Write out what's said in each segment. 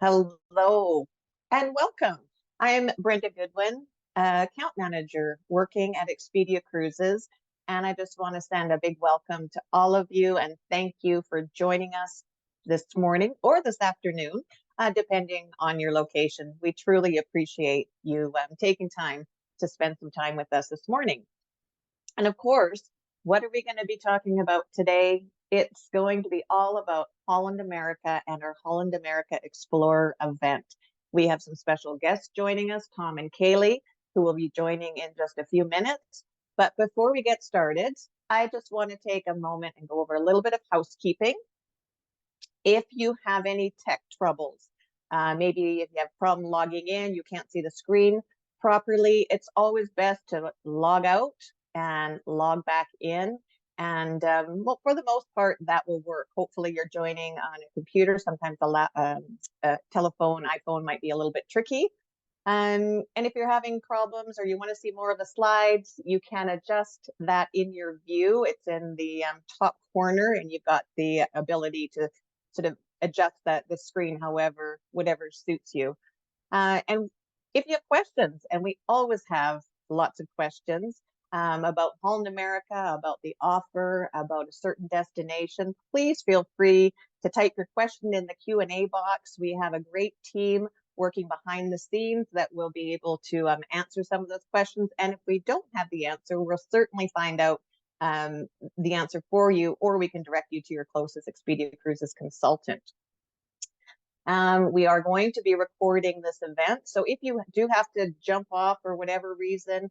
Hello and welcome. I am Brenda Goodwin, account manager working at Expedia Cruises, and I just want to send a big welcome to all of you and thank you for joining us this morning or this afternoon, depending on your location. We truly appreciate you taking time to spend some time with us this morning. And of course, what are we going to be talking about today? It's going to be all about Holland America and our Holland America Explorer event. We have some special guests joining us, Tom and Kaylee, who will be joining in just a few minutes. But before we get started, I just want to take a moment and go over a little bit of housekeeping. If you have any tech troubles, maybe if you have a problem logging in, you can't see the screen properly, it's always best to log out and log back in. And well, for the most part, that will work. Hopefully you're joining on a computer. Sometimes a telephone, iPhone might be a little bit tricky. And if you're having problems or you want to see more of the slides, you can adjust that in your view. It's in the top corner, and you've got the ability to sort of adjust the screen whatever suits you. And if you have questions, and we always have lots of questions about Holland America, about the offer, about a certain destination, please feel free to type your question in the Q&A box. We have a great team working behind the scenes that will be able to answer some of those questions. And if we don't have the answer, we'll certainly find out the answer for you, or we can direct you to your closest Expedia Cruises consultant. We are going to be recording this event, so if you do have to jump off for whatever reason,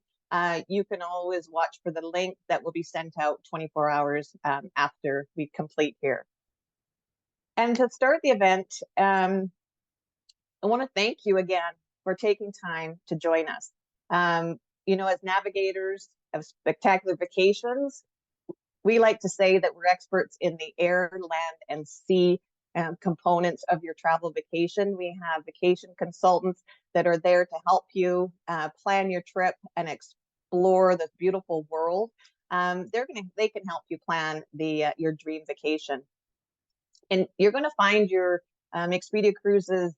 you can always watch for the link that will be sent out 24 hours after we complete here. And to start the event, I want to thank you again for taking time to join us. You know, as navigators of spectacular vacations, we like to say that we're experts in the air, land, and sea components of your travel vacation. We have vacation consultants that are there to help you plan your trip and explore this beautiful world. They can help you plan your dream vacation. And you're going to find your Expedia Cruises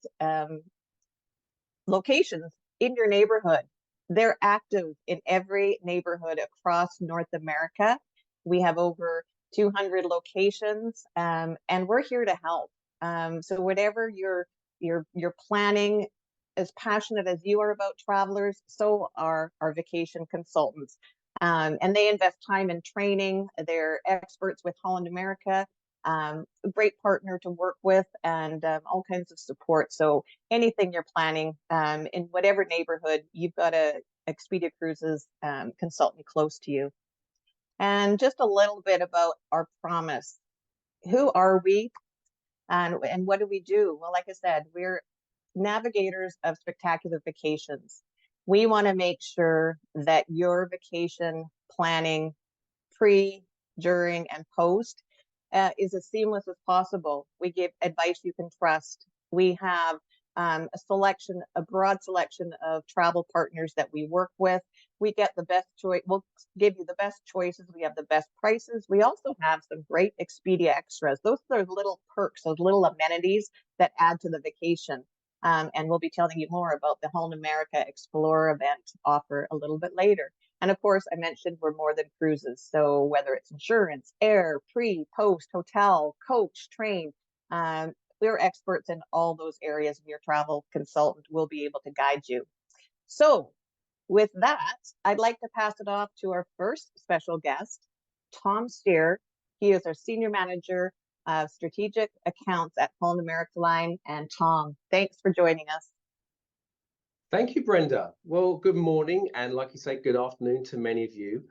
locations in your neighborhood. They're active in every neighborhood across North America. We have over 200 locations, and we're here to help. So whatever you're planning, as passionate as you are about travelers, so are our vacation consultants. And they invest time in training. They're experts with Holland America, a great partner to work with, and all kinds of support. So anything you're planning in whatever neighborhood, you've got a Expedia Cruises consultant close to you. And just a little bit about our promise. Who are we and what do we do? Well, like I said, we're navigators of spectacular vacations. We want to make sure that your vacation planning pre, during, and post is as seamless as possible. We give advice you can trust. We have a broad selection of travel partners that we work with. We get the best choice. We'll give you the best choices. We have the best prices. We also have some great Expedia extras. Those are little perks, those little amenities that add to the vacation. And we'll be telling you more about the Holland America Explorer event offer a little bit later. And of course, I mentioned we're more than cruises. So whether it's insurance, air, pre, post, hotel, coach, train, we're experts in all those areas, and your travel consultant will be able to guide you. So with that, I'd like to pass it off to our first special guest, Tom Steer. He is our Senior Manager of Strategic Accounts at Holland America Line. And Tom, thanks for joining us. Thank you, Brenda. Well, good morning, and like you say, good afternoon to many of you.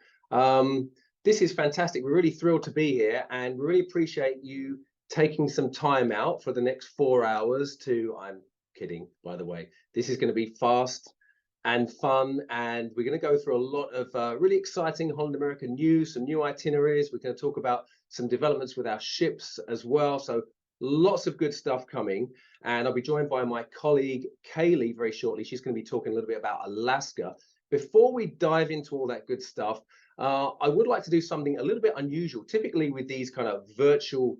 This is fantastic. We're really thrilled to be here, and we really appreciate you taking some time out for the next 4 hours I'm kidding, by the way. This is going to be fast and fun, and we're going to go through a lot of really exciting Holland America news, some new itineraries. We're going to talk about some developments with our ships as well. So lots of good stuff coming, and I'll be joined by my colleague Kaylee very shortly. She's going to be talking a little bit about Alaska. Before we dive into all that good stuff, I would like to do something a little bit unusual. Typically with these kind of virtual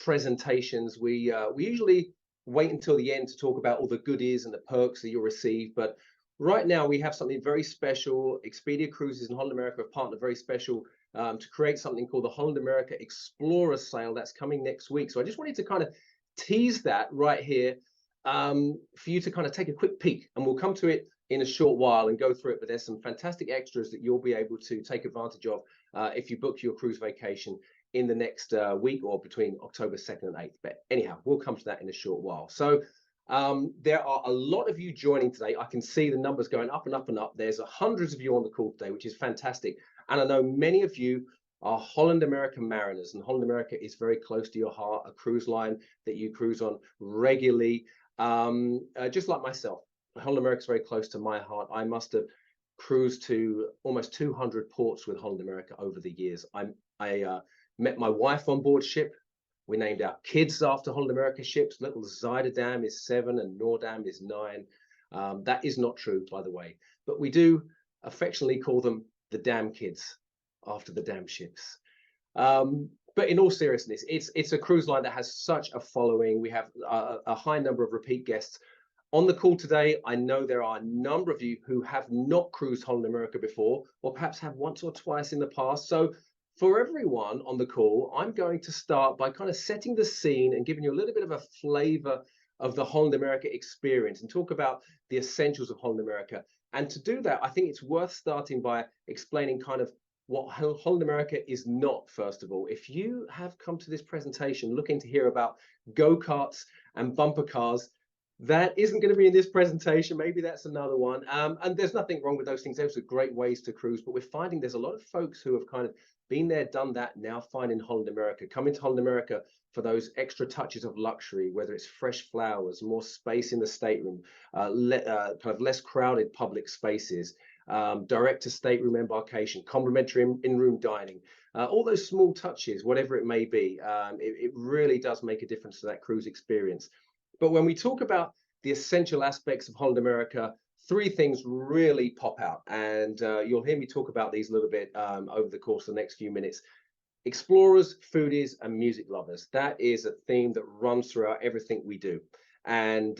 presentations, we usually wait until the end to talk about all the goodies and the perks that you'll receive. But right now we have something very special. Expedia Cruises and Holland America have partnered very special to create something called the Holland America Explorer Sale that's coming next week. So I just wanted to kind of tease that right here for you to kind of take a quick peek, and we'll come to it in a short while and go through it. But there's some fantastic extras that you'll be able to take advantage of if you book your cruise vacation in the next week or between October 2nd and 8th. But anyhow, we'll come to that in a short while. So there are a lot of you joining today. I can see the numbers going up and up and up. There's hundreds of you on the call today, which is fantastic. And I know many of you are Holland America mariners, and Holland America is very close to your heart, a cruise line that you cruise on regularly, just like myself. Holland America is very close to my heart. I must have cruised to almost 200 ports with Holland America over the years. I met my wife on board ship. We named our kids after Holland America ships. Little Zuidendam is 7 and Noordam is 9. That is not true, by the way, but we do affectionately call them the Dam Kids after the Dam ships. But in all seriousness, it's a cruise line that has such a following. We have a high number of repeat guests on the call today. I know there are a number of you who have not cruised Holland America before, or perhaps have once or twice in the past. So for everyone on the call, I'm going to start by kind of setting the scene and giving you a little bit of a flavor of the Holland America experience and talk about the essentials of Holland America. And to do that, I think it's worth starting by explaining kind of what Holland America is not, first of all. If you have come to this presentation looking to hear about go-karts and bumper cars, that isn't going to be in this presentation. Maybe that's another one. And there's nothing wrong with those things. Those are great ways to cruise, but we're finding there's a lot of folks who have kind of been there, done that, now finding Holland America, coming to Holland America for those extra touches of luxury, whether it's fresh flowers, more space in the stateroom, kind of less crowded public spaces, direct to stateroom embarkation, complimentary in-room dining, all those small touches, whatever it may be. It really does make a difference to that cruise experience. But when we talk about the essential aspects of Holland America, 3 things really pop out, and you'll hear me talk about these a little bit over the course of the next few minutes. Explorers, foodies, and music lovers. That is a theme that runs throughout everything we do. And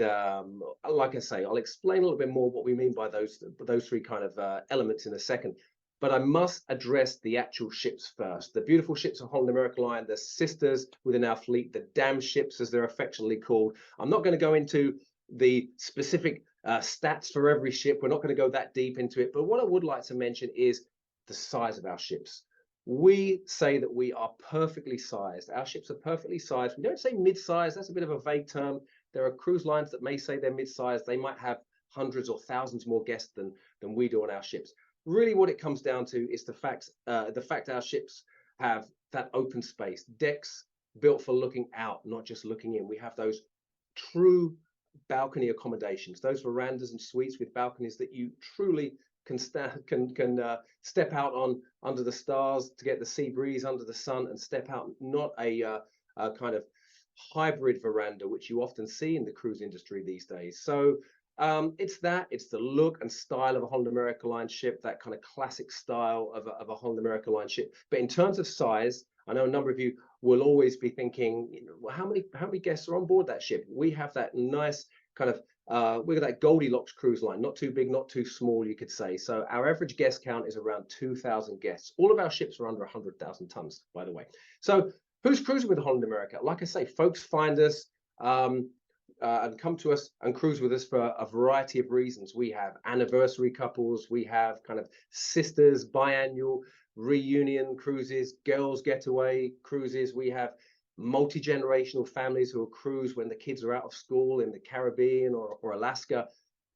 like I say, I'll explain a little bit more what we mean by those 3 kind of elements in a second. But I must address the actual ships first. The beautiful ships of Holland America Line, the sisters within our fleet, the Dam ships, as they're affectionately called. I'm not going to go into the specific stats for every ship. We're not going to go that deep into it. But what I would like to mention is the size of our ships. We say that we are perfectly sized. Our ships are perfectly sized. We don't say mid-sized. That's a bit of a vague term. There are cruise lines that may say they're mid-sized. They might have hundreds or thousands more guests than we do on our ships. Really, what it comes down to is the fact our ships have that open space, decks built for looking out, not just looking in. We have those true balcony accommodations, those verandas and suites with balconies that you truly can step out on under the stars to get the sea breeze under the sun and step out, not a kind of hybrid veranda, which you often see in the cruise industry these days. So it's the look and style of a Holland America Line ship, that kind of classic style of a Holland America Line ship. But in terms of size, I know a number of you will always be thinking, well, how many guests are on board that ship? We have that nice kind of we've got that Goldilocks cruise line, not too big, not too small, you could say. So our average guest count is around 2,000 guests. All of our ships are under 100,000 tons, by the way. So who's cruising with Holland America? Like I say, folks find us and come to us and cruise with us for a variety of reasons. We have anniversary couples, we have kind of sisters, biannual, reunion cruises, girls getaway cruises. We have multi-generational families who will cruise when the kids are out of school in the Caribbean or Alaska.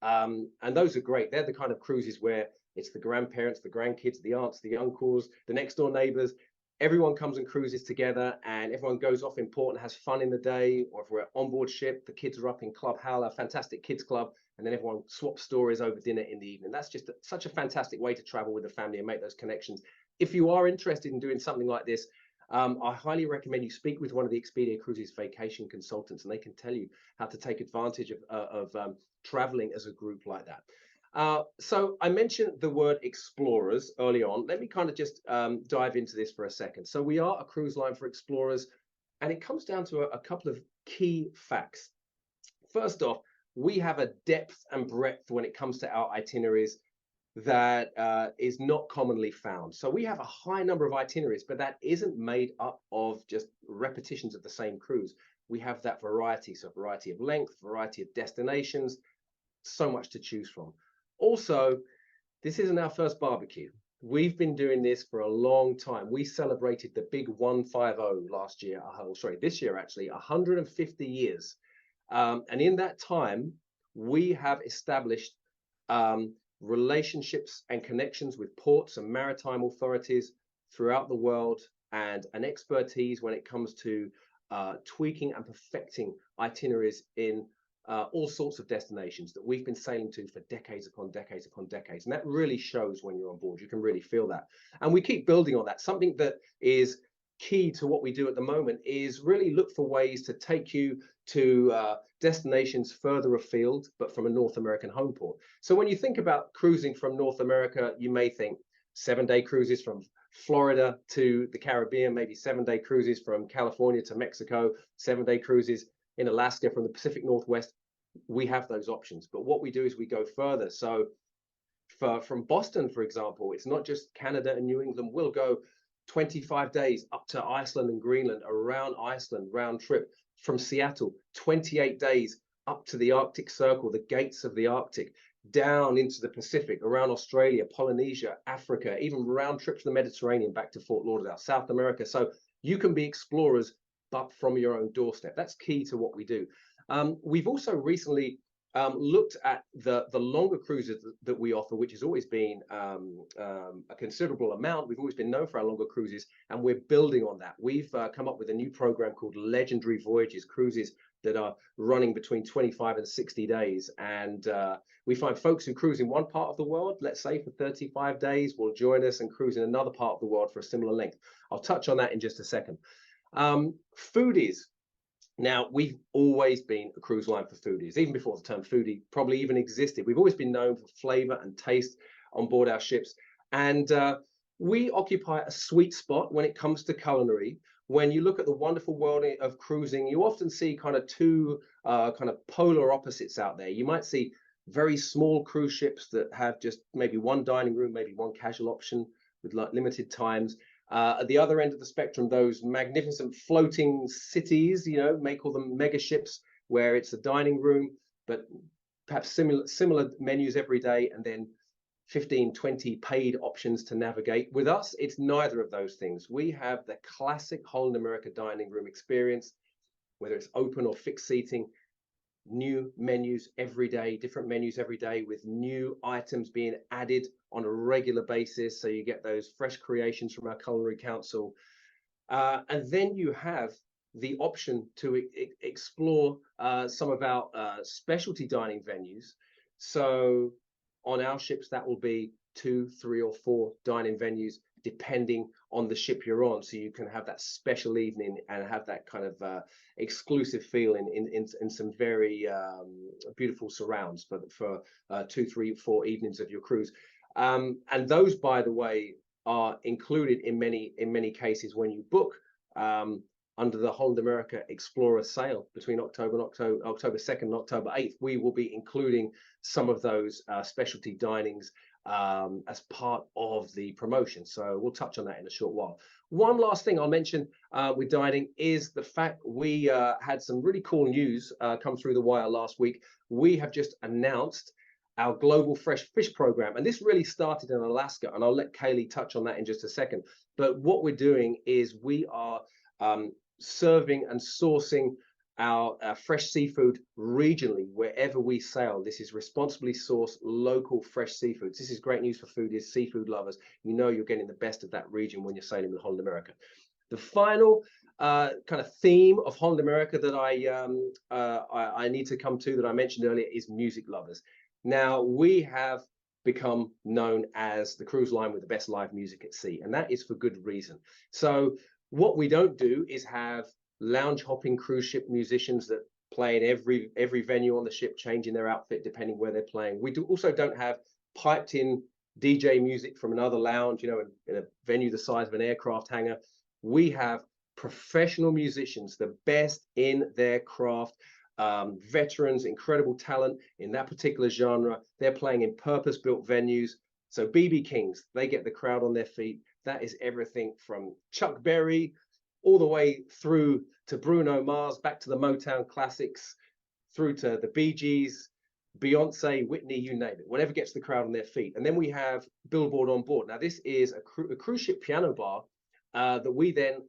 And those are great. They're the kind of cruises where it's the grandparents, the grandkids, the aunts, the uncles, the next door neighbors. Everyone comes and cruises together and everyone goes off in port and has fun in the day. Or if we're on board ship, the kids are up in Club Hal, a fantastic kids club, and then everyone swaps stories over dinner in the evening. That's just such a fantastic way to travel with the family and make those connections. If you are interested in doing something like this, I highly recommend you speak with one of the Expedia Cruises vacation consultants, and they can tell you how to take advantage of traveling as a group like that. So I mentioned the word explorers early on. Let me kind of just dive into this for a second. So we are a cruise line for explorers, and it comes down to a couple of key facts. First off, we have a depth and breadth when it comes to our itineraries that is not commonly found. So we have a high number of itineraries, but that isn't made up of just repetitions of the same cruise. We have that variety, so variety of length, variety of destinations, so much to choose from. Also, this isn't our first barbecue. We've been doing this for a long time. We celebrated the big 150 last year, sorry, this year actually, 150 years. And in that time, we have established relationships and connections with ports and maritime authorities throughout the world, and an expertise when it comes to tweaking and perfecting itineraries in all sorts of destinations that we've been sailing to for decades upon decades upon decades. And that really shows when you're on board. You can really feel that. And we keep building on that. Something that is key to what we do at the moment is really look for ways to take you to destinations further afield, but from a North American home port. So when you think about cruising from North America, you may think 7-day cruises from Florida to the Caribbean, maybe 7-day cruises from California to Mexico, 7-day cruises in Alaska from the Pacific Northwest. We have those options, but what we do is we go further. So from Boston, for example, it's not just Canada and New England. We'll go 25 days up to Iceland and Greenland, around Iceland, round trip. From Seattle, 28 days up to the Arctic Circle, the gates of the Arctic, down into the Pacific, around Australia, Polynesia, Africa, even round trip to the Mediterranean, back to Fort Lauderdale, South America. So you can be explorers, but from your own doorstep. That's key to what we do. We've also recently looked at the longer cruises that we offer, which has always been a considerable amount. We've always been known for our longer cruises, and we're building on that. We've come up with a new program called Legendary Voyages, cruises that are running between 25 and 60 days. And we find folks who cruise in one part of the world, let's say for 35 days, will join us and cruise in another part of the world for a similar length. I'll touch on that in just a second. Foodies. Now, we've always been a cruise line for foodies, even before the term foodie probably even existed. We've always been known for flavor and taste on board our ships. And we occupy a sweet spot when it comes to culinary. When you look at the wonderful world of cruising, you often see kind of two kind of polar opposites out there. You might see very small cruise ships that have just maybe one dining room, maybe one casual option with like limited times. At the other end of the spectrum, those magnificent floating cities, you know, may call them mega ships, where it's a dining room, but perhaps similar menus every day, and then 15, 20 paid options to navigate. With us, it's neither of those things. We have the classic Holland America dining room experience, whether it's open or fixed seating, new menus every day, different menus every day, with new items being added on a regular basis. So you get those fresh creations from our Culinary Council. And then you have the option to explore some of our specialty dining venues. So on our ships, that will be 2, 3, or 4 dining venues, depending on the ship you're on. So you can have that special evening and have that kind of exclusive feel in some very beautiful surrounds for 2, 3, 4 evenings of your cruise. And those, by the way, are included in many cases when you book under the Holland America Explorer Sale between October 2nd and October 8th. We will be including some of those specialty dinings as part of the promotion. So we'll touch on that in a short while. One last thing I'll mention with dining is the fact we had some really cool news come through the wire last week. We have just announced our global fresh fish program, and this really started in Alaska, and I'll let Kaylee touch on that in just a second. But what we're doing is we are serving and sourcing our fresh seafood regionally wherever we sail. This is responsibly sourced local fresh seafoods. This is great news for foodies, seafood lovers. You know you're getting the best of that region when you're sailing with Holland America. The final kind of theme of Holland America that I need to come to, that I mentioned earlier, is music lovers. Now, we have become known as the cruise line with the best live music at sea, and that is for good reason. So what we don't do is have lounge hopping cruise ship musicians that play in every venue on the ship, changing their outfit depending where they're playing. We also don't have piped in DJ music from another lounge, you know, in a venue the size of an aircraft hangar. We have professional musicians, the best in their craft, veterans, incredible talent in that particular genre. They're playing in purpose-built venues. So BB Kings, they get the crowd on their feet. That is everything from Chuck Berry all the way through to Bruno Mars, back to the Motown classics, through to the Bee Gees, Beyonce, Whitney, you name it, whatever gets the crowd on their feet. And then we have Billboard on Board. Now, this is a cruise ship piano bar that we then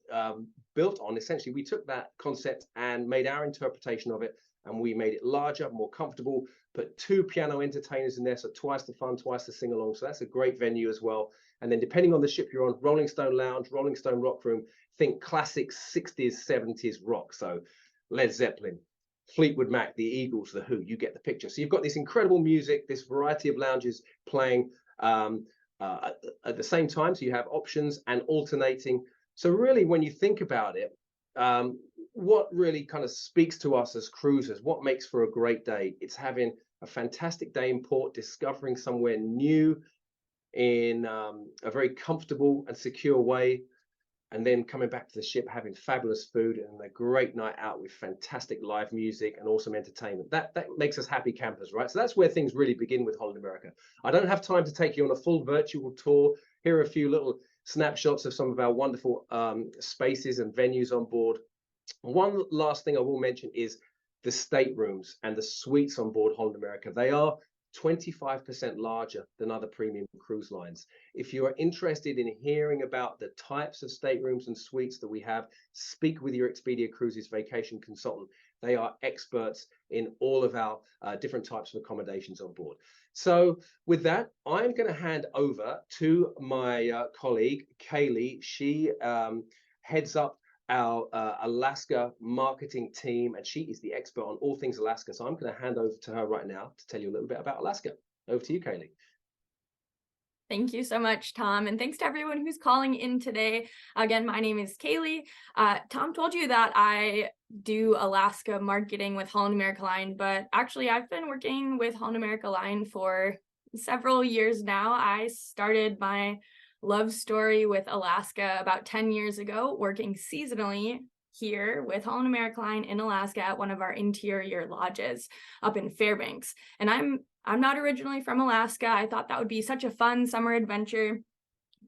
built on. Essentially, we took that concept and made our interpretation of it, and we made it larger, more comfortable, put 2 piano entertainers in there, so twice the fun, twice the sing-along. So that's a great venue as well. And then depending on the ship you're on, Rolling Stone Lounge, Rolling Stone Rock Room, think classic 60s, 70s rock. So Led Zeppelin, Fleetwood Mac, the Eagles, the Who, you get the picture. So you've got this incredible music, this variety of lounges playing at the same time. So you have options and alternating. So really, when you think about it, what really kind of speaks to us as cruisers, what makes for a great day? It's having a fantastic day in port, discovering somewhere new in a very comfortable and secure way, and then coming back to the ship, having fabulous food and a great night out with fantastic live music and awesome entertainment. That makes us happy campers, right? So that's where things really begin with Holland America. I don't have time to take you on a full virtual tour. Here are a few little snapshots of some of our wonderful spaces and venues on board. One last thing I will mention is the staterooms and the suites on board Holland America. They are 25% larger than other premium cruise lines. If you are interested in hearing about the types of staterooms and suites that we have, speak with your Expedia Cruises vacation consultant. They are experts in all of our different types of accommodations on board. So with that, I'm going to hand over to my colleague, Kaylee. She heads up our Alaska marketing team, and she is the expert on all things Alaska. So I'm going to hand over to her right now to tell you a little bit about Alaska. Over to you, Kaylee. Thank you so much, Tom. And thanks to everyone who's calling in today. Again, my name is Kaylee. Tom told you that I do Alaska marketing with Holland America Line, but actually I've been working with Holland America Line for several years now. I started my love story with Alaska about 10 years ago, working seasonally here with Holland America Line in Alaska at one of our interior lodges up in Fairbanks. And I'm not originally from Alaska. I thought that would be such a fun summer adventure,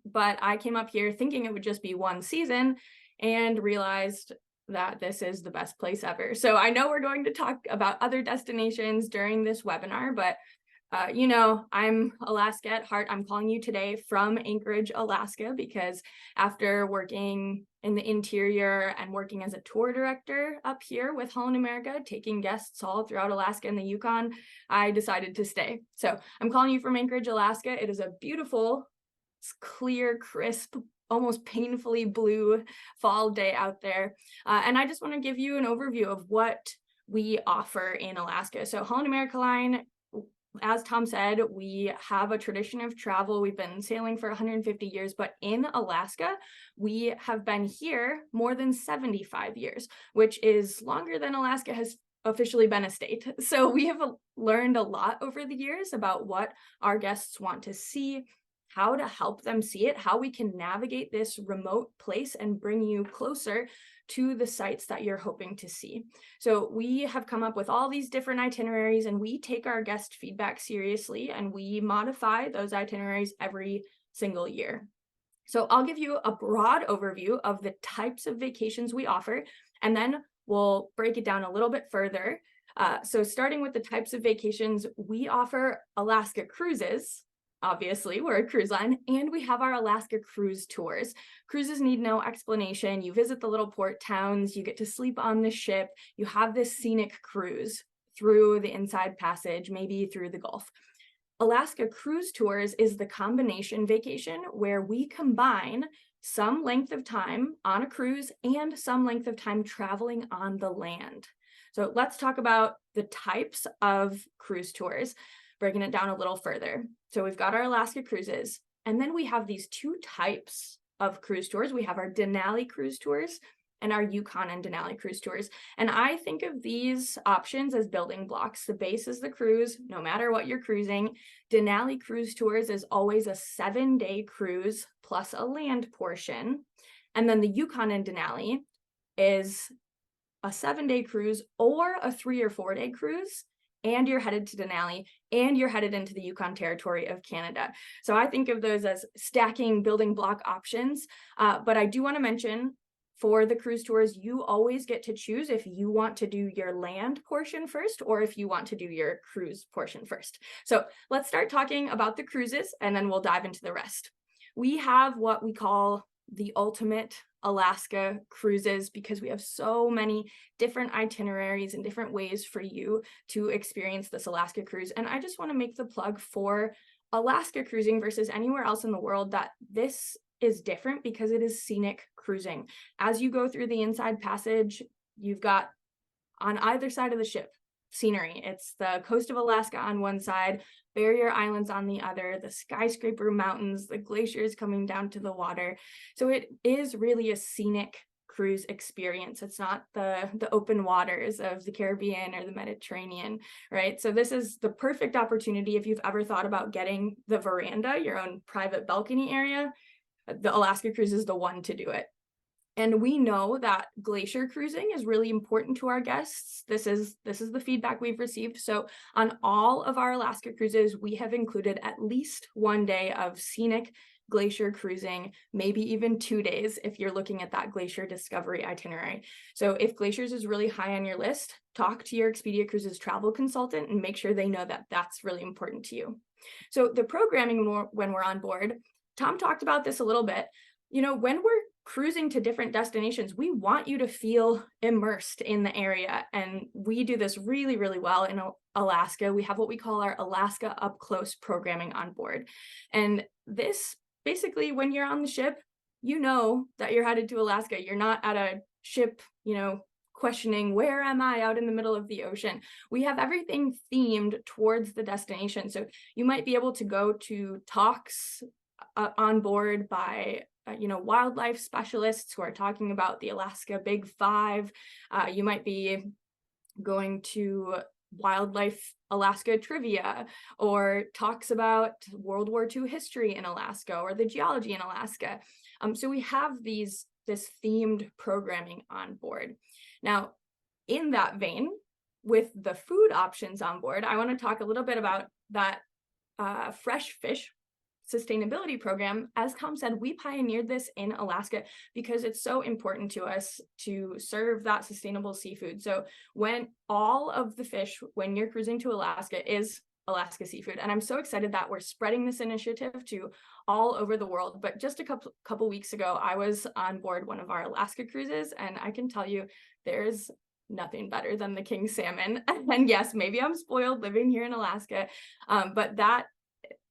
but I came up here thinking it would just be one season and realized that this is the best place ever. So I know we're going to talk about other destinations during this webinar, but you know, I'm Alaska at heart. I'm calling you today from Anchorage, Alaska, because after working in the interior and working as a tour director up here with Holland America, taking guests all throughout Alaska and the Yukon, I decided to stay. So I'm calling you from Anchorage, Alaska. It is a beautiful, clear, crisp, almost painfully blue fall day out there. And I just want to give you an overview of what we offer in Alaska. So Holland America Line, as Tom said, we have a tradition of travel. We've been sailing for 150 years, but in Alaska, we have been here more than 75 years, which is longer than Alaska has officially been a state. So we have learned a lot over the years about what our guests want to see, how to help them see it, how we can navigate this remote place and bring you closer to the sites that you're hoping to see. So we have come up with all these different itineraries, and we take our guest feedback seriously, and we modify those itineraries every single year. So I'll give you a broad overview of the types of vacations we offer, and then we'll break it down a little bit further. So starting with the types of vacations, we offer Alaska cruises. Obviously, we're a cruise line, and we have our Alaska cruise tours. Cruises need no explanation. You visit the little port towns, you get to sleep on the ship, you have this scenic cruise through the Inside Passage, maybe through the Gulf. Alaska cruise tours is the combination vacation where we combine some length of time on a cruise and some length of time traveling on the land. So let's talk about the types of cruise tours, breaking it down a little further. So we've got our Alaska cruises, and then we have these two types of cruise tours. We have our Denali cruise tours and our Yukon and Denali cruise tours. And I think of these options as building blocks. The base is the cruise, no matter what you're cruising. Denali cruise tours is always a 7-day cruise plus a land portion. And then the Yukon and Denali is a 7-day cruise or a 3 or 4-day cruise, and you're headed to Denali, and you're headed into the Yukon Territory of Canada. So I think of those as stacking building block options. But I do want to mention, for the cruise tours, you always get to choose if you want to do your land portion first or if you want to do your cruise portion first. So let's start talking about the cruises, and then we'll dive into the rest. We have what we call the ultimate Alaska cruises because we have so many different itineraries and different ways for you to experience this Alaska cruise. And I just want to make the plug for Alaska cruising versus anywhere else in the world that this is different because it is scenic cruising. As you go through the Inside Passage, you've got on either side of the ship scenery. It's the coast of Alaska on one side, barrier islands on the other, the skyscraper mountains, the glaciers coming down to the water. So it is really a scenic cruise experience. It's not the open waters of the Caribbean or the Mediterranean, right? So this is the perfect opportunity if you've ever thought about getting the veranda, your own private balcony area. The Alaska cruise is the one to do it. And we know that glacier cruising is really important to our guests. This is the feedback we've received. So on all of our Alaska cruises, we have included at least 1 day of scenic glacier cruising, maybe even 2 days if you're looking at that glacier discovery itinerary. So if glaciers is really high on your list, talk to your Expedia Cruises travel consultant and make sure they know that that's really important to you. So the programming when we're on board, Tom talked about this a little bit. You know, when we're cruising to different destinations, we want you to feel immersed in the area. And we do this really, really well in Alaska. We have what we call our Alaska Up Close programming on board. And this basically, when you're on the ship, you know that you're headed to Alaska. You're not at a ship, you know, questioning, where am I out in the middle of the ocean? We have everything themed towards the destination. So you might be able to go to talks on board by wildlife specialists who are talking about the Alaska Big Five. You might be going to wildlife Alaska trivia or talks about World War II history in Alaska or the geology in Alaska. So we have this themed programming on board. Now, in that vein, with the food options on board, I want to talk a little bit about that fresh fish sustainability program. As Tom said, we pioneered this in Alaska because it's so important to us to serve that sustainable seafood. So when all of the fish, when you're cruising to Alaska, is Alaska seafood. And I'm so excited that we're spreading this initiative to all over the world. But just a couple weeks ago, I was on board one of our Alaska cruises, and I can tell you there's nothing better than the king salmon. And yes, maybe I'm spoiled living here in Alaska, but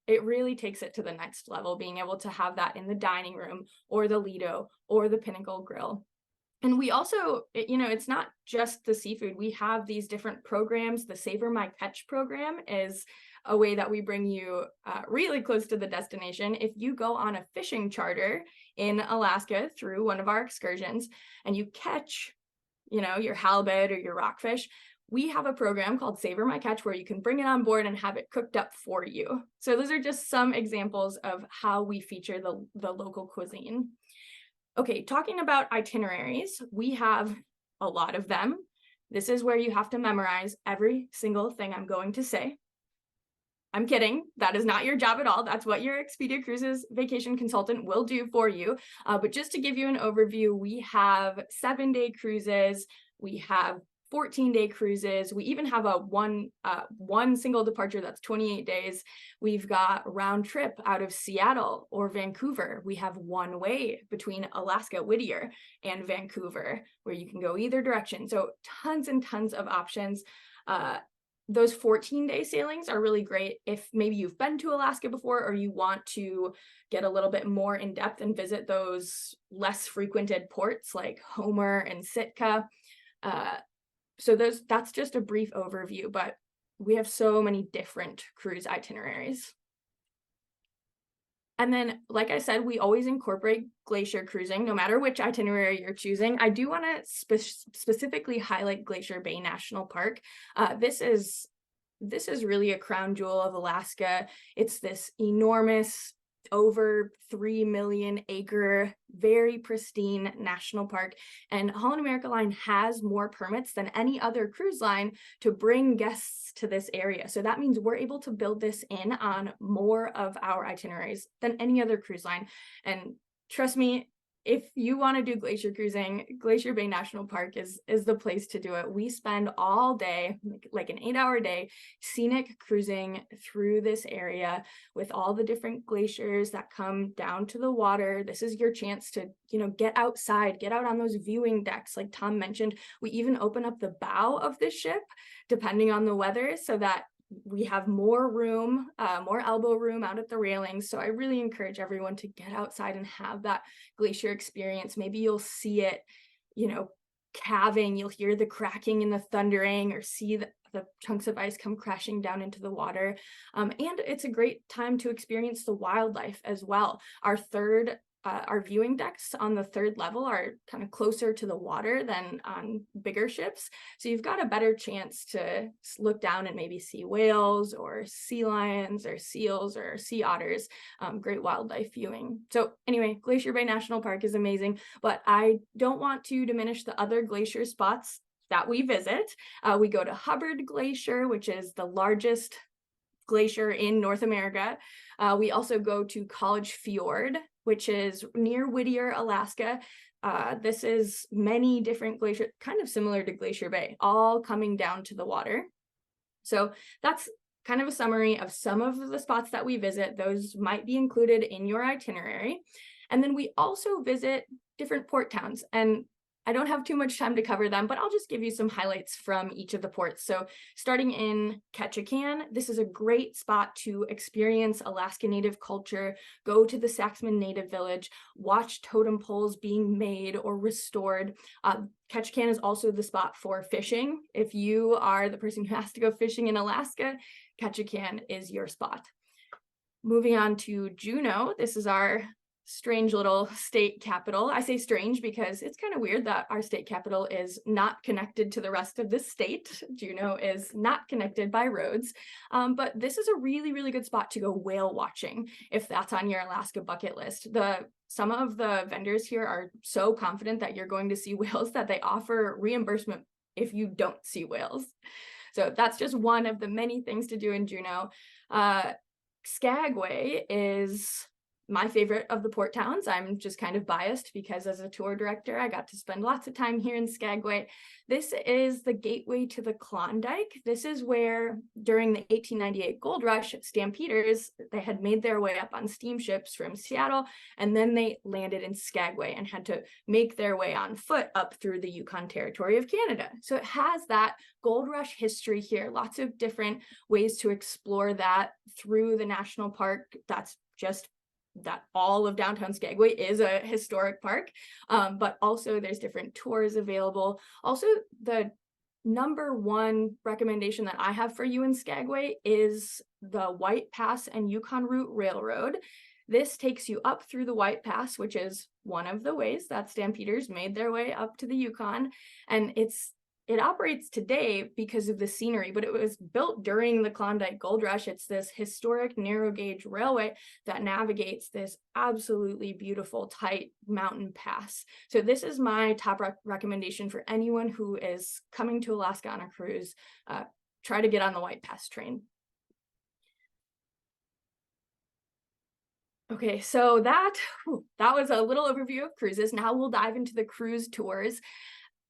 it really takes it to the next level, being able to have that in the dining room or the Lido or the Pinnacle Grill. And we also, it's not just the seafood. We have these different programs. The Savor My Catch program is a way that we bring you really close to the destination. If you go on a fishing charter in Alaska through one of our excursions and you catch, your halibut or your rockfish, we have a program called Savor My Catch where you can bring it on board and have it cooked up for you. So those are just some examples of how we feature the local cuisine. Okay, talking about itineraries, we have a lot of them. This is where you have to memorize every single thing I'm going to say. I'm kidding. That is not your job at all. That's what your Expedia Cruises vacation consultant will do for you. But just to give you an overview, we have 7-day cruises. We have 14-day cruises. We even have one single departure that's 28 days. We've got round trip out of Seattle or Vancouver. We have one way between Alaska, Whittier, and Vancouver, where you can go either direction. So tons and tons of options. Those 14-day sailings are really great if maybe you've been to Alaska before or you want to get a little bit more in depth and visit those less frequented ports like Homer and Sitka. So that's just a brief overview, but we have so many different cruise itineraries. And then, like I said, we always incorporate glacier cruising, no matter which itinerary you're choosing. I do want to specifically highlight Glacier Bay National Park. This is really a crown jewel of Alaska. It's this enormous over 3 million acre, very pristine national park. And Holland America Line has more permits than any other cruise line to bring guests to this area. So that means we're able to build this in on more of our itineraries than any other cruise line. And trust me, if you want to do glacier cruising, Glacier Bay National Park is the place to do it. We spend all day, like an 8-hour day, scenic cruising through this area with all the different glaciers that come down to the water. This is your chance to, get outside, get out on those viewing decks. Like Tom mentioned, we even open up the bow of the ship, depending on the weather, so that we have more room, more elbow room out at the railings. So I really encourage everyone to get outside and have that glacier experience. Maybe you'll see it, calving, you'll hear the cracking and the thundering, or see the chunks of ice come crashing down into the water. And it's a great time to experience the wildlife as well. Our viewing decks on the 3rd level are kind of closer to the water than on bigger ships. So you've got a better chance to look down and maybe see whales or sea lions or seals or sea otters. Great wildlife viewing. So anyway, Glacier Bay National Park is amazing, but I don't want to diminish the other glacier spots that we visit. We go to Hubbard Glacier, which is the largest glacier in North America. We also go to College Fjord, which is near Whittier, Alaska. This is many different glaciers, kind of similar to Glacier Bay, all coming down to the water. So that's kind of a summary of some of the spots that we visit. Those might be included in your itinerary. And then we also visit different port towns. And I don't have too much time to cover them, but I'll just give you some highlights from each of the ports. So starting in Ketchikan, this is a great spot to experience Alaska Native culture, go to the Saxman Native Village, watch totem poles being made or restored. Ketchikan is also the spot for fishing. If you are the person who has to go fishing in Alaska, Ketchikan is your spot. Moving on to Juneau, this is our strange little state capital. I say strange because it's kind of weird that our state capital is not connected to the rest of the state. Juneau is not connected by roads, but this is a really, really good spot to go whale watching if that's on your Alaska bucket list. Some of the vendors here are so confident that you're going to see whales that they offer reimbursement if you don't see whales. So that's just one of the many things to do in Juneau. Skagway is my favorite of the port towns. I'm just kind of biased because as a tour director, I got to spend lots of time here in Skagway. This is the gateway to the Klondike. This is where during the 1898 gold rush, stampeders, they had made their way up on steamships from Seattle, and then they landed in Skagway and had to make their way on foot up through the Yukon Territory of Canada. So it has that gold rush history here, lots of different ways to explore that through the national park. That's just that all of downtown Skagway is a historic park, but also there's different tours available. Also, the number one recommendation that I have for you in Skagway is the White Pass and Yukon Route Railroad. This takes you up through the White Pass, which is one of the ways that stampeders made their way up to the Yukon, and it operates today because of the scenery, but it was built during the Klondike Gold Rush. It's this historic narrow gauge railway that navigates this absolutely beautiful, tight mountain pass. So this is my top recommendation for anyone who is coming to Alaska on a cruise. Try to get on the White Pass train. Okay, so that was a little overview of cruises. Now we'll dive into the cruise tours.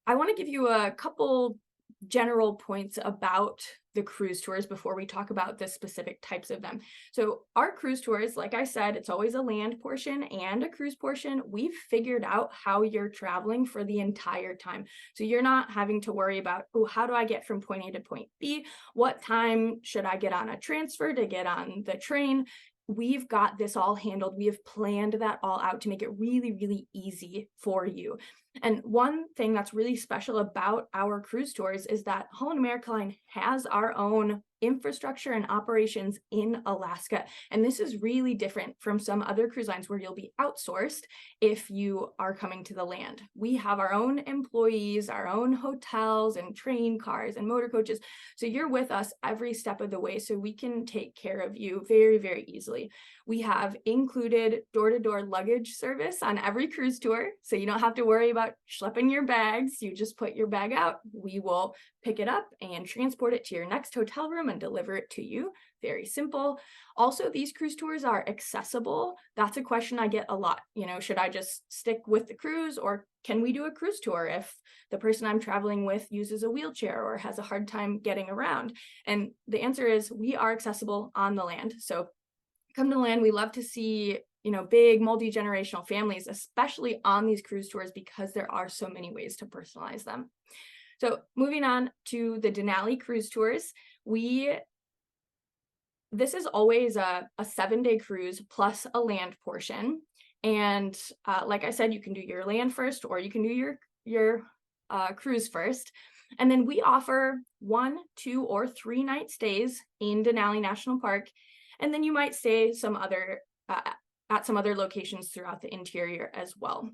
I want to give you a couple general points about the cruise tours before we talk about the specific types of them. So our cruise tours, like I said, it's always a land portion and a cruise portion. We've figured out how you're traveling for the entire time. So you're not having to worry about, oh, how do I get from point A to point B? What time should I get on a transfer to get on the train? We've got this all handled. We have planned that all out to make it really, really easy for you. And one thing that's really special about our cruise tours is that Holland America Line has our own infrastructure and operations in Alaska. And this is really different from some other cruise lines where you'll be outsourced if you are coming to the land. We have our own employees, our own hotels and train cars and motor coaches. So you're with us every step of the way, so we can take care of you very, very easily. We have included door-to-door luggage service on every cruise tour, so you don't have to worry about schlepping your bags. You just put your bag out. We will pick it up and transport it to your next hotel room and deliver it to you. Very simple. Also, these cruise tours are accessible. That's a question I get a lot. Should I just stick with the cruise, or can we do a cruise tour if the person I'm traveling with uses a wheelchair or has a hard time getting around? And the answer is we are accessible on the land. So come to land. We love to see big multi-generational families, especially on these cruise tours, because there are so many ways to personalize them. So moving on to the Denali cruise tours, this is always a 7-day cruise plus a land portion. And like I said, you can do your land first, or you can do your cruise first. And then we offer 1, 2, or 3 night stays in Denali National Park. And then you might stay at some other locations throughout the interior as well.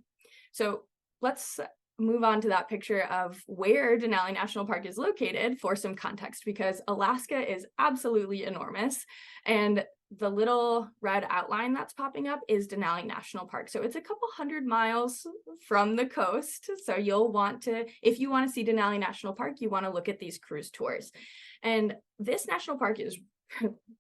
So let's move on to that picture of where Denali National Park is located for some context, because Alaska is absolutely enormous. And the little red outline that's popping up is Denali National Park. So it's a couple 100 miles from the coast. So you'll want to, if you want to see Denali National Park, you want to look at these cruise tours. And this national park is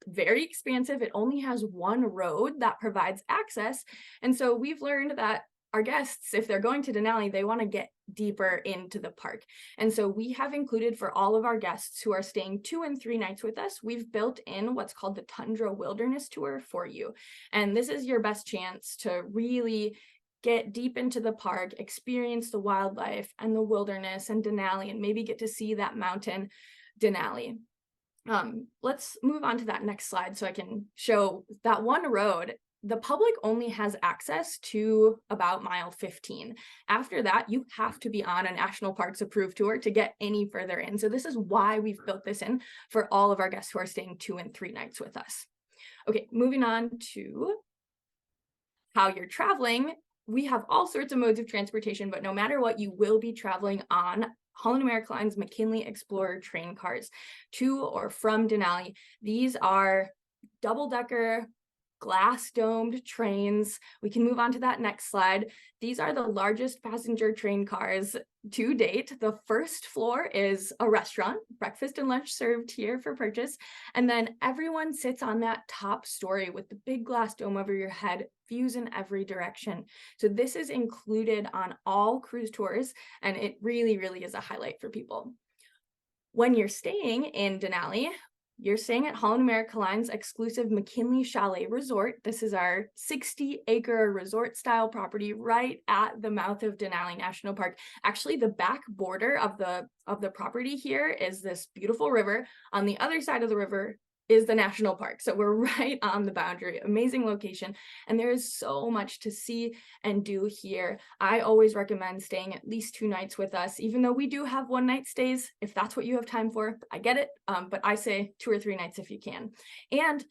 very expansive. It only has one road that provides access. And so we've learned that our guests, if they're going to Denali, they want to get deeper into the park. And so we have included for all of our guests who are staying 2 and 3 nights with us, we've built in what's called the Tundra Wilderness Tour for you. And this is your best chance to really get deep into the park, experience the wildlife and the wilderness and Denali, and maybe get to see that mountain Denali. Let's move on to that next slide so I can show that one road. The public only has access to about mile 15. After that, you have to be on a National Parks approved tour to get any further in. So this is why we've built this in for all of our guests who are staying 2 and 3 nights with us. Okay, moving on to how you're traveling. We have all sorts of modes of transportation, but no matter what, you will be traveling on Holland America Line's McKinley Explorer train cars to or from Denali. These are double-decker, glass-domed trains. We can move on to that next slide. These are the largest passenger train cars to date. The first floor is a restaurant, breakfast and lunch served here for purchase. And then everyone sits on that top story with the big glass dome over your head, views in every direction. So this is included on all cruise tours, and it really, really is a highlight for people. When you're staying in Denali, you're staying at Holland America Line's exclusive McKinley Chalet Resort. This is our 60-acre resort-style property right at the mouth of Denali National Park. Actually, the back border of the property here is this beautiful river. On the other side of the river is the national park. So we're right on the boundary. Amazing location. And there is so much to see and do here. I always recommend staying at least 2 nights with us, even though we do have 1-night stays. If that's what you have time for, I get it. But I say 2 or 3 nights if you can. And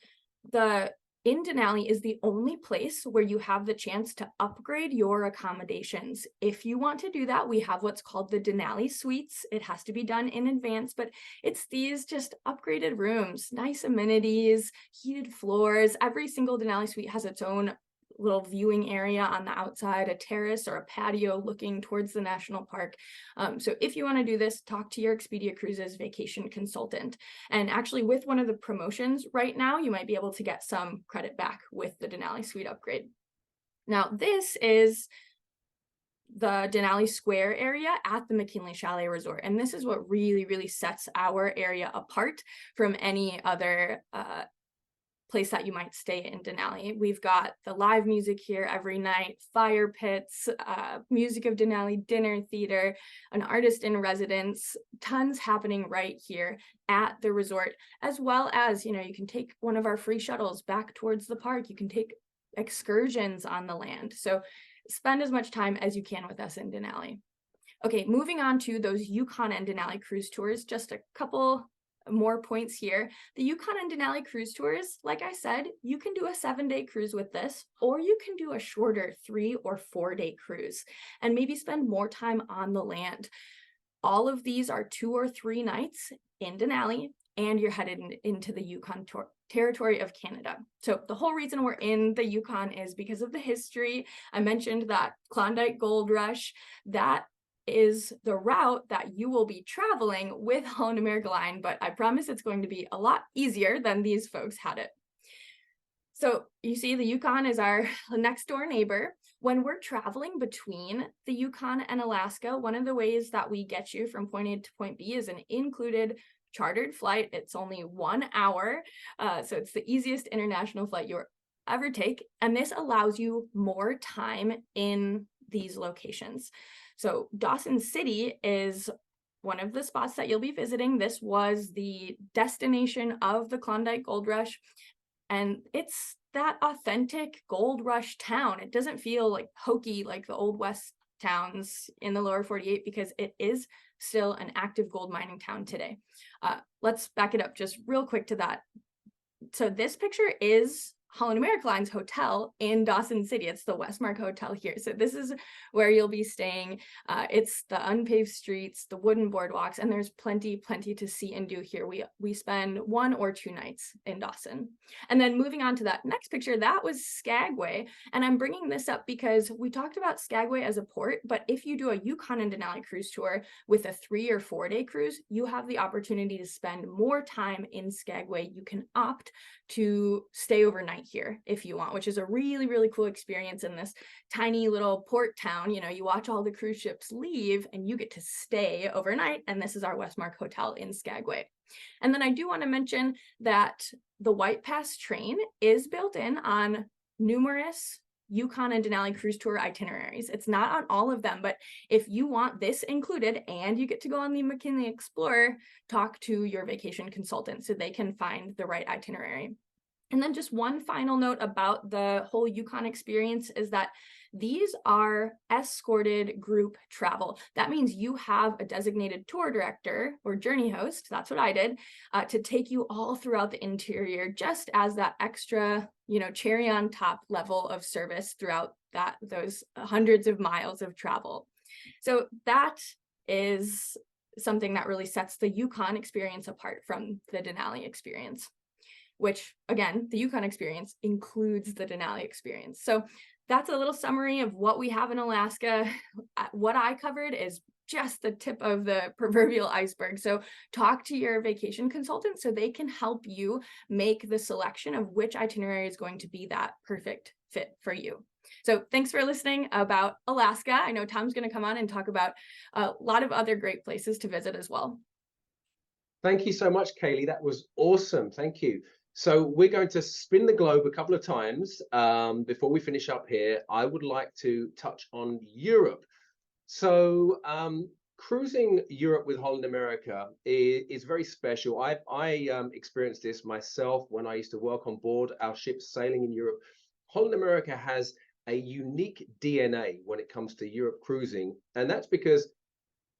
in Denali is the only place where you have the chance to upgrade your accommodations. If you want to do that, we have what's called the Denali Suites. It has to be done in advance, but it's these just upgraded rooms, nice amenities, heated floors. Every single Denali suite has its own little viewing area on the outside, a terrace or a patio looking towards the national park. So if you want to do this, talk to your Expedia Cruises vacation consultant. And actually with one of the promotions right now, you might be able to get some credit back with the Denali Suite upgrade. Now this is the Denali Square area at the McKinley Chalet Resort. And this is what really, really sets our area apart from any other place that you might stay in Denali. We've got the live music here every night, fire pits, music of Denali, dinner theater, an artist in residence, tons happening right here at the resort, as well as, you can take one of our free shuttles back towards the park. You can take excursions on the land. So spend as much time as you can with us in Denali. Okay, moving on to those Yukon and Denali cruise tours, just a couple more points here. The Yukon and Denali cruise tours, like I said, you can do a 7-day cruise with this, or you can do a shorter 3 or 4-day cruise and maybe spend more time on the land. All of these are 2 or 3 nights in Denali, and you're headed into the Yukon territory of Canada. So the whole reason we're in the Yukon is because of the history. I mentioned that Klondike Gold Rush. That is the route that you will be traveling with Holland America Line, but I promise it's going to be a lot easier than these folks had it. So you see the Yukon is our next door neighbor. When we're traveling between the Yukon and Alaska, one of the ways that we get you from point A to point B is an included chartered flight. It's only 1 hour, so it's the easiest international flight you'll ever take, and this allows you more time in these locations. So Dawson City is one of the spots that you'll be visiting. This was the destination of the Klondike Gold Rush, and it's that authentic gold rush town. It doesn't feel like hokey like the Old West towns in the lower 48 because it is still an active gold mining town today. Let's back it up just real quick to that. So this picture is Holland America Line's hotel in Dawson City. It's the Westmark Hotel here. So this is where you'll be staying. It's the unpaved streets, the wooden boardwalks, and there's plenty to see and do here. We spend 1 or 2 nights in Dawson. And then moving on to that next picture, that was Skagway. And I'm bringing this up because we talked about Skagway as a port, but if you do a Yukon and Denali cruise tour with a 3 or 4-day cruise, you have the opportunity to spend more time in Skagway. You can opt to stay overnight here if you want, which is a really cool experience in this tiny little port town. You know, you watch all the cruise ships leave and you get to stay overnight, and this is our Westmark Hotel in Skagway. And then I do want to mention that the White Pass train is built in on numerous Yukon and Denali cruise tour itineraries. It's not on all of them, but if you want this included and you get to go on the McKinley Explorer, talk to your vacation consultant so they can find the right itinerary. And then just one final note about the whole Yukon experience is that these are escorted group travel. That means you have a designated tour director or journey host, that's what I did, to take you all throughout the interior, just as that extra, cherry on top level of service throughout those hundreds of miles of travel. So that is something that really sets the Yukon experience apart from the Denali experience, which again, the Yukon experience includes the Denali experience. So that's a little summary of what we have in Alaska. What I covered is just the tip of the proverbial iceberg. So talk to your vacation consultant so they can help you make the selection of which itinerary is going to be that perfect fit for you. So thanks for listening about Alaska. I know Tom's going to come on and talk about a lot of other great places to visit as well. Thank you so much, Kaylee. That was awesome. Thank you. So we're going to spin the globe a couple of times before we finish up here. I would like to touch on Europe. So cruising Europe with Holland America is very special. I experienced this myself when I used to work on board our ships sailing in Europe. Holland America has a unique DNA when it comes to Europe cruising, and that's because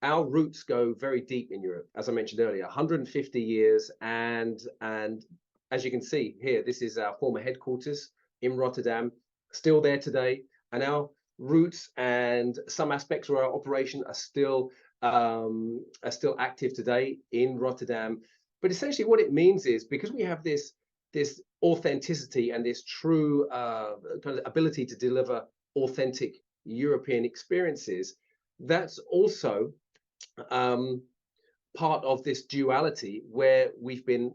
our roots go very deep in Europe. As I mentioned earlier, 150 years, and as you can see here, this is our former headquarters in Rotterdam, still there today, and our roots and some aspects of our operation are still active today in Rotterdam. But essentially what it means is, because we have this authenticity and this true kind of ability to deliver authentic European experiences, that's also part of this duality where we've been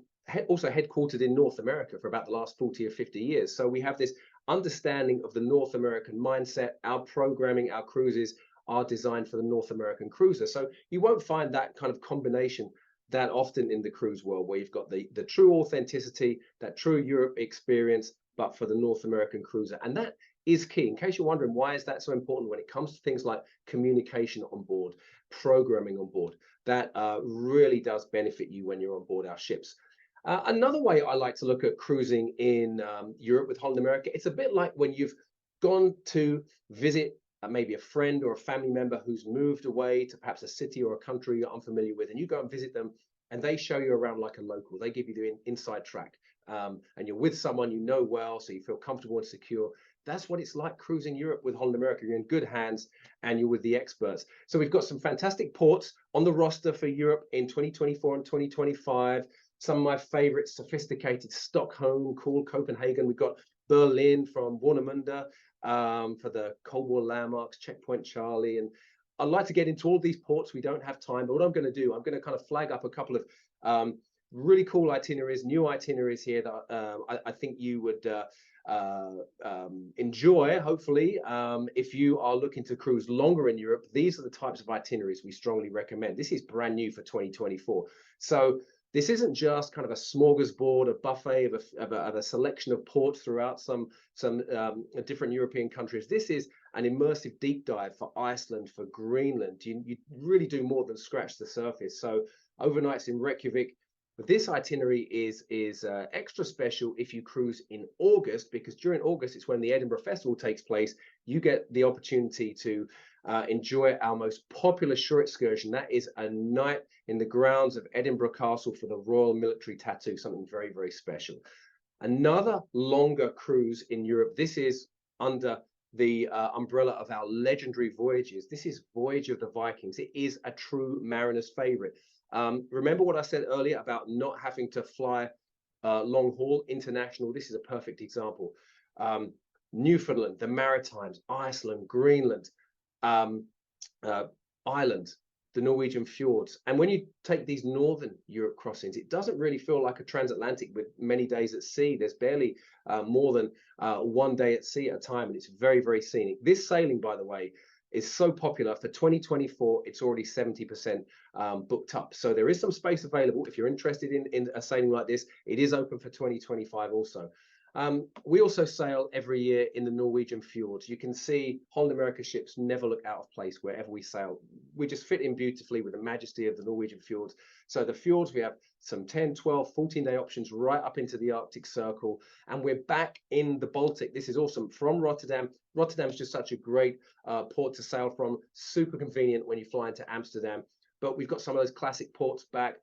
also headquartered in North America for about the last 40 or 50 years. So we have this understanding of the North American mindset. Our programming, our cruises are designed for the North American cruiser. So you won't find that kind of combination that often in the cruise world, where you've got the true authenticity, that true Europe experience, but for the North American cruiser. And that is key. In case you're wondering, why is that so important when it comes to things like communication on board, programming on board? That really does benefit you when you're on board our ships. Another way I like to look at cruising in Europe with Holland America, it's a bit like when you've gone to visit maybe a friend or a family member who's moved away to perhaps a city or a country you're unfamiliar with, and you go and visit them, and they show you around like a local. They give you the inside track, and you're with someone you know well, so you feel comfortable and secure. That's what it's like cruising Europe with Holland America. You're in good hands and you're with the experts. So we've got some fantastic ports on the roster for Europe in 2024 and 2025. Some of my favorites: sophisticated Stockholm, cool Copenhagen. We've got Berlin from Warnemünde, for the Cold War landmarks, Checkpoint Charlie. And I'd like to get into all these ports. We don't have time, but what I'm going to do, I'm going to kind of flag up a couple of really cool itineraries, new itineraries here that I think you would enjoy, hopefully. If you are looking to cruise longer in Europe, these are the types of itineraries we strongly recommend. This is brand new for 2024. So this isn't just kind of a smorgasbord, a buffet of a selection of ports throughout some different European countries. This is an immersive deep dive for Iceland, for Greenland. You really do more than scratch the surface. So overnights in Reykjavik. But this itinerary is extra special if you cruise in August, because during August it's when the Edinburgh Festival takes place. You get the opportunity to enjoy our most popular shore excursion. That is a night in the grounds of Edinburgh Castle for the Royal Military Tattoo, something very, very special. Another longer cruise in Europe. This is under the umbrella of our legendary voyages. This is Voyage of the Vikings. It is a true mariner's favorite. Remember what I said earlier about not having to fly long haul international? This is a perfect example. Newfoundland, the Maritimes, Iceland, Greenland, Ireland, the Norwegian fjords. And when you take these Northern Europe crossings, it doesn't really feel like a transatlantic with many days at sea. There's barely more than 1 day at sea at a time, and it's very, very scenic. This sailing, by the way, is so popular. For 2024, it's already 70% booked up. So there is some space available if you're interested in a sailing like this. It is open for 2025 also. We also sail every year in the Norwegian fjords. You can see Holland America ships never look out of place wherever we sail. We just fit in beautifully with the majesty of the Norwegian fjords. So the fjords, we have some 10, 12, 14-day options right up into the Arctic Circle. And we're back in the Baltic. This is awesome. From Rotterdam. Rotterdam is just such a great port to sail from. Super convenient when you fly into Amsterdam. But we've got some of those classic ports back.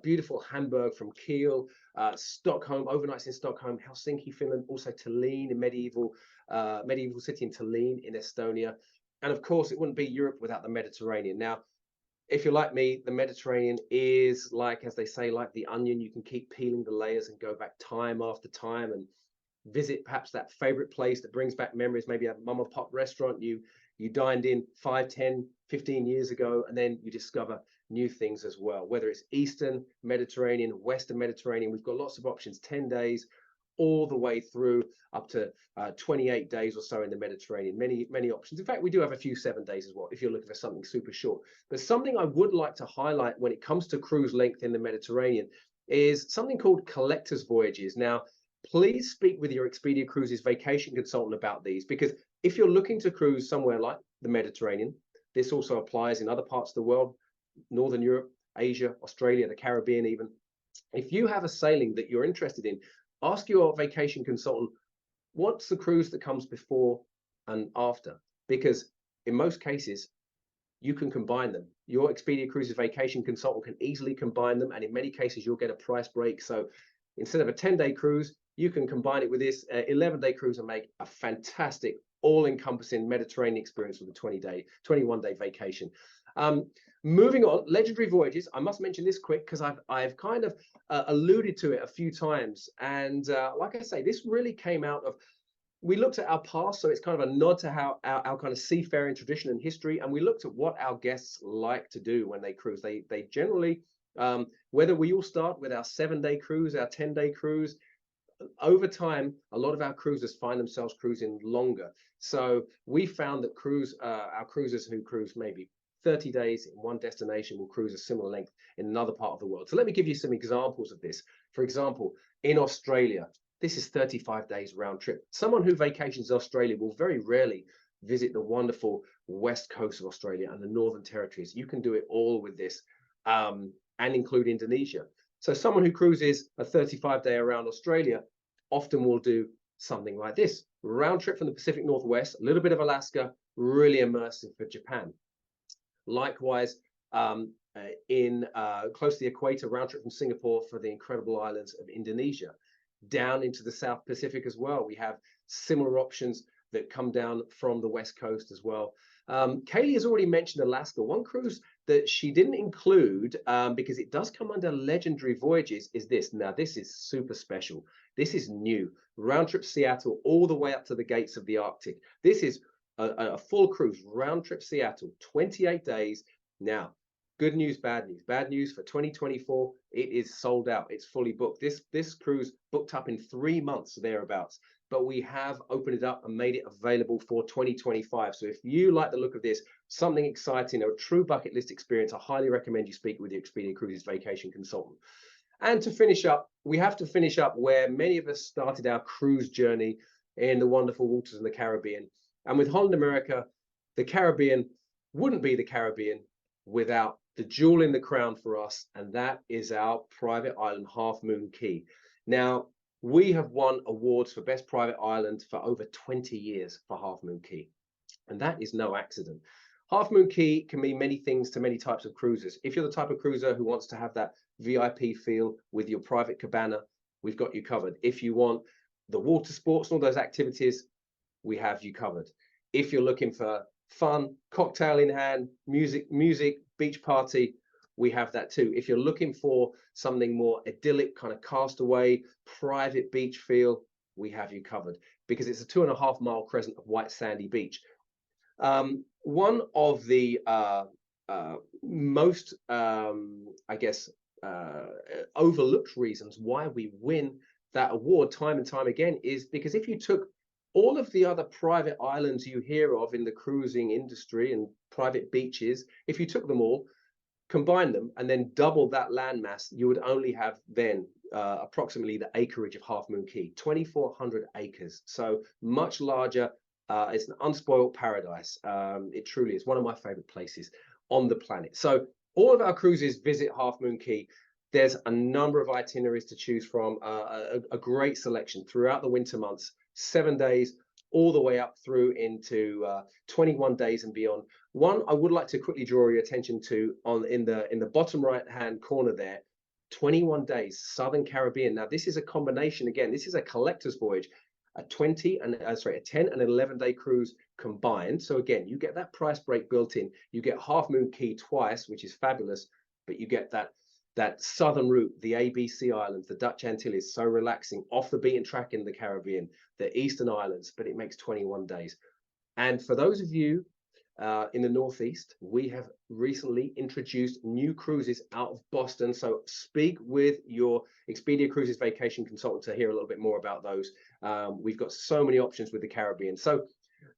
Beautiful Hamburg from Kiel, Stockholm, overnights in Stockholm, Helsinki, Finland, also Tallinn, in medieval city in Tallinn in Estonia. And of course, it wouldn't be Europe without the Mediterranean. Now, if you're like me, the Mediterranean is like, as they say, like the onion. You can keep peeling the layers and go back time after time and visit perhaps that favorite place that brings back memories, maybe a mom and pop restaurant you dined in 5, 10, 15 years ago, and then you discover new things as well. Whether it's Eastern Mediterranean, Western Mediterranean, we've got lots of options, 10 days, all the way through up to 28 days or so in the Mediterranean. Many options. In fact, we do have a few 7 days as well, if you're looking for something super short. But something I would like to highlight when it comes to cruise length in the Mediterranean is something called collector's voyages. Now, please speak with your Expedia Cruises vacation consultant about these, because if you're looking to cruise somewhere like the Mediterranean, this also applies in other parts of the world, Northern Europe, Asia, Australia, the Caribbean even. If you have a sailing that you're interested in, ask your vacation consultant, what's the cruise that comes before and after? Because in most cases, you can combine them. Your Expedia Cruises vacation consultant can easily combine them, and in many cases, you'll get a price break. So instead of a 10-day cruise, you can combine it with this 11-day cruise and make a fantastic, all-encompassing Mediterranean experience with a 21-day vacation. Moving on, legendary voyages. I must mention this quick because I've kind of alluded to it a few times. And like I say, this really came out of, we looked at our past, so it's kind of a nod to how our kind of seafaring tradition and history, and we looked at what our guests like to do when they cruise. They generally, whether we all start with our 7-day cruise, our 10-day cruise, over time, a lot of our cruisers find themselves cruising longer. So we found that our cruisers who cruise maybe 30 days in one destination will cruise a similar length in another part of the world. So let me give you some examples of this. For example, in Australia, this is 35 days round trip. Someone who vacations in Australia will very rarely visit the wonderful west coast of Australia and the Northern Territories. You can do it all with this, and include Indonesia. So someone who cruises a 35-day around Australia often will do something like this round trip from the Pacific Northwest, a little bit of Alaska, really immersive for Japan. Likewise, in close to the equator, round trip from Singapore for the incredible islands of Indonesia. Down into the South Pacific as well, we have similar options that come down from the West Coast as well. Kaylee has already mentioned Alaska. One cruise that she didn't include, because it does come under legendary voyages, is this. Now, this is super special. This is new. Round trip Seattle all the way up to the gates of the Arctic. This is a full cruise, round trip Seattle, 28 days. Now, good news, bad news. Bad news for 2024, it is sold out. It's fully booked. This cruise booked up in 3 months, thereabouts. But we have opened it up and made it available for 2025. So if you like the look of this, something exciting, a true bucket list experience, I highly recommend you speak with your Expedia Cruises vacation consultant. And to finish up, we have to finish up where many of us started our cruise journey, in the wonderful waters of the Caribbean. And with Holland America, the Caribbean wouldn't be the Caribbean without the jewel in the crown for us, and that is our private island, Half Moon Cay. Now, we have won awards for Best Private Island for over 20 years for Half Moon Cay, and that is no accident. Half Moon Cay can mean many things to many types of cruisers. If you're the type of cruiser who wants to have that VIP feel with your private cabana, we've got you covered. If you want the water sports and all those activities, we have you covered. If you're looking for fun, cocktail in hand, music, beach party, we have that too. If you're looking for something more idyllic, kind of castaway, private beach feel, we have you covered, because it's a 2.5 mile crescent of white sandy beach. One of the most, I guess, overlooked reasons why we win that award time and time again is because if you took all of the other private islands you hear of in the cruising industry and private beaches, if you took them all, combine them, and then double that landmass, you would only have then approximately the acreage of Half Moon Cay, 2,400 acres. So much larger. It's an unspoiled paradise. It truly is one of my favorite places on the planet. So all of our cruises visit Half Moon Cay. There's a number of itineraries to choose from, a great selection throughout the winter months, 7 days, all the way up through into 21 days and beyond. One I would like to quickly draw your attention to in the bottom right hand corner there, 21 days, Southern Caribbean. Now this is a combination, again, this is a collector's voyage, a 10 and 11-day cruise combined. So again, you get that price break built in. You get Half Moon Cay twice, which is fabulous, but you get that southern route, the ABC Islands, the Dutch Antilles, so relaxing, off the beaten track in the Caribbean, the Eastern Islands, but it makes 21 days. And for those of you in the Northeast, we have recently introduced new cruises out of Boston. So speak with your Expedia Cruises vacation consultant to hear a little bit more about those. We've got so many options with the Caribbean. So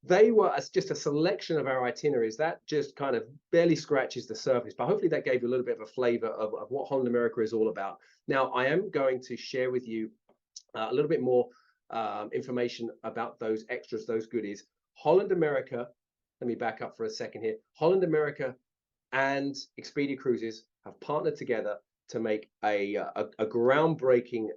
they were just a selection of our itineraries. That just kind of barely scratches the surface, but hopefully that gave you a little bit of a flavor of what Holland America is all about. Now, I am going to share with you a little bit more information about those extras, those goodies. Holland America, let me back up for a second here. Holland America and Expedia Cruises have partnered together to make a groundbreaking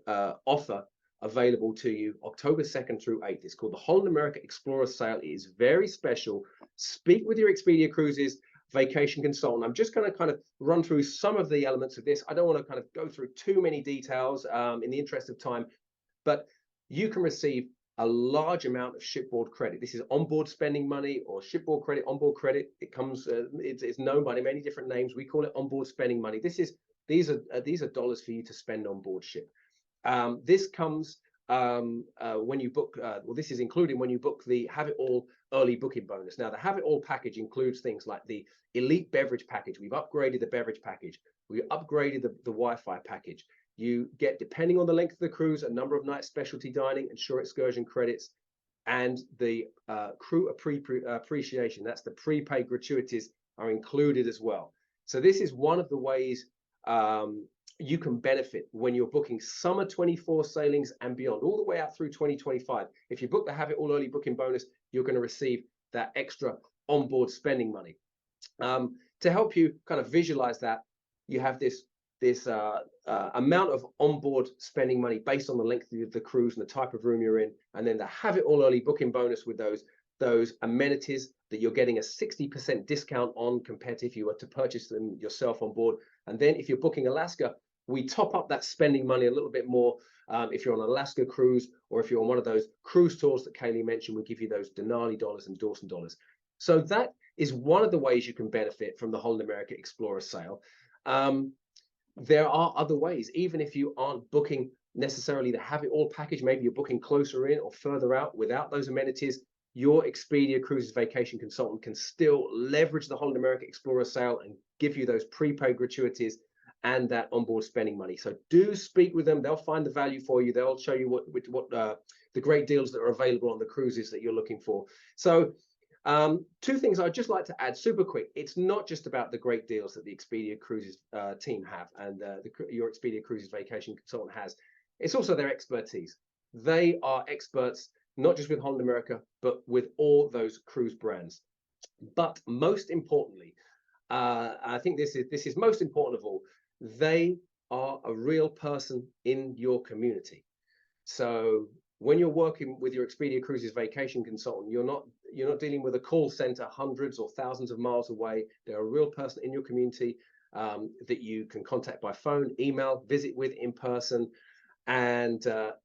offer available to you October 2nd through 8th. It's called the Holland America Explorer Sale. It is very special. Speak with your Expedia Cruises vacation consultant. I'm just going to kind of run through some of the elements of this. I don't want to kind of go through too many details in the interest of time, but you can receive a large amount of shipboard credit. This is onboard spending money or shipboard credit, onboard credit. It comes, it's known by many different names. We call it onboard spending money. These are dollars for you to spend on board ship. This comes when you book, well, this is including when you book the Have It All early booking bonus. Now, the Have It All package includes things like the Elite Beverage Package. We've upgraded the beverage package. We upgraded the Wi-Fi package. You get, depending on the length of the cruise, a number of night specialty dining and shore excursion credits, and the crew appreciation. That's the prepaid gratuities are included as well. So this is one of the ways you can benefit when you're booking summer 24 sailings and beyond, all the way out through 2025. If you book the Have It All early booking bonus, you're going to receive that extra onboard spending money. To help you kind of visualize that, you have this this amount of onboard spending money based on the length of the cruise and the type of room you're in, and then the have it all early booking bonus with those amenities that you're getting a 60% discount on compared to if you were to purchase them yourself on board. And then if you're booking Alaska, we top up that spending money a little bit more. If you're on an Alaska cruise, or if you're on one of those cruise tours that Kaylee mentioned, we give you those Denali dollars and Dawson dollars. So that is one of the ways you can benefit from the Holland America Explorer sale. There are other ways, even if you aren't booking necessarily the have it all package, maybe you're booking closer in or further out without those amenities, your Expedia Cruises vacation consultant can still leverage the Holland America Explorer sale and give you those prepaid gratuities and that onboard spending money. So do speak with them. They'll find the value for you. They'll show you what the great deals that are available on the cruises that you're looking for. So two things I'd just like to add super quick. It's not just about the great deals that the Expedia Cruises team have and your Expedia Cruises vacation consultant has. It's also their expertise. They are experts, not just with Holland America, but with all those cruise brands. But most importantly, I think this is most important of all, they are a real person in your community. So when you're working with your Expedia Cruises vacation consultant, you're not dealing with a call center hundreds or thousands of miles away. They're a real person in your community that you can contact by phone, email, visit with in person. And so